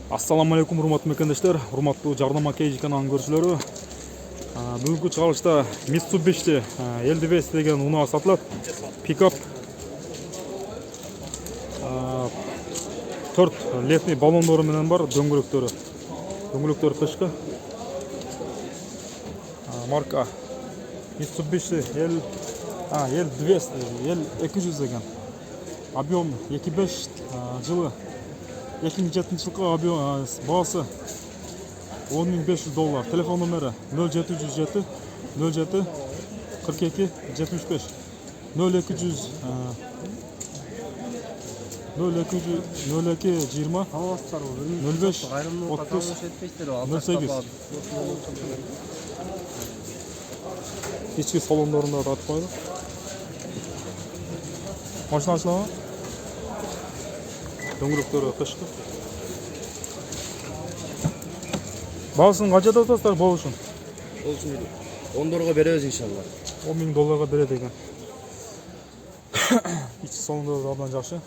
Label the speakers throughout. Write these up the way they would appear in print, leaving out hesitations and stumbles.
Speaker 1: Assalamu alaikum урматтуу мекендештер, урматтуу Жарнама Кейжи каналынын көрүүчүлөрү. Бүгүнкү чыгарылышта Mitsubishi Eldivest деген унаа сатылат. Пикап 4 летний баллондору менен бар, дөңгөлөктөрү. Дөңгөлөктөрү кышкы. Марка Mitsubishi Eldivest L200 деген. Объем 2.5 жылы 2007 жылғы объем баасы $10.500. Телефон номері 0707 07 42 75 0200 02 20 05 30 08. İçki salonlarında tartып koyduk. Машина açılama. Дөңгөлөктөрү кышкы. Баасын канча деп атасыздар болушун?
Speaker 2: Болушун дейт. $10 беребиз иншалла.
Speaker 1: $10.000 берет экен. Ички салондору абдан жакшы.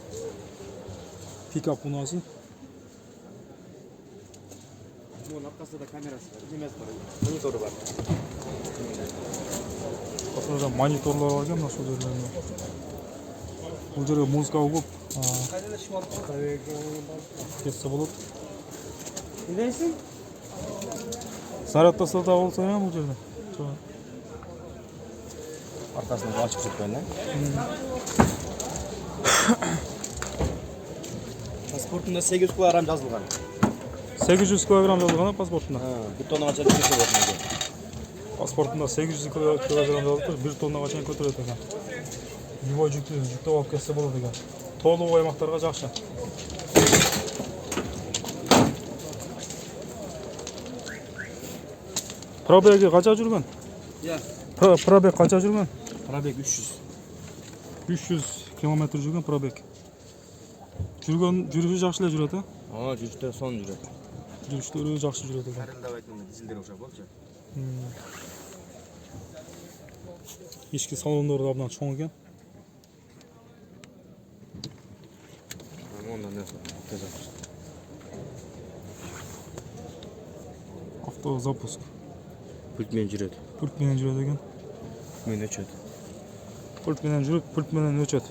Speaker 1: Пикап унаасы.
Speaker 2: Мунун аркасында камерасы бар, немеси бар, монитору бар.
Speaker 1: Касында мониторлор бар экен, ошол жерлерде. Бул жерге музыка угуп, кетсе болот.
Speaker 2: Билесиң?
Speaker 1: Зарядтаса да болсо эми бул жерде.
Speaker 2: Аркасында ачып жүрөт да. Паспортунда 800 кг жазылган.
Speaker 1: 800 кг жазылган паспортунда.
Speaker 2: Бир тоннага чейин көтөрөт экен.
Speaker 1: Паспортунда 800 кг жазылып, 1 тоннага чейин көтөрөт экен. Любой жүктөп алып кетсе болот экен. Толук аймактарга жакшы. Пробеги канча жүргөн? Пробег канча жүргөн?
Speaker 2: Пробег 300.
Speaker 1: 300 км жүргөн пробег. Жүрүшү жакшы эле жүрөт,
Speaker 2: Жүрүштөр сонун жүрөт.
Speaker 1: Жүрүштөрү жакшы жүрөт экен.
Speaker 2: Арендабайтын дизелдер окшоп болчу.
Speaker 1: Ички салондору да абдан чоң экен.
Speaker 2: Мондан тез
Speaker 1: Автозапуск.
Speaker 2: Пульт менен жүрөт.
Speaker 1: Пульт менен жүрөт экен.
Speaker 2: Мен өчөт.
Speaker 1: Пульт менен жүрүп, пульт менен өчөт.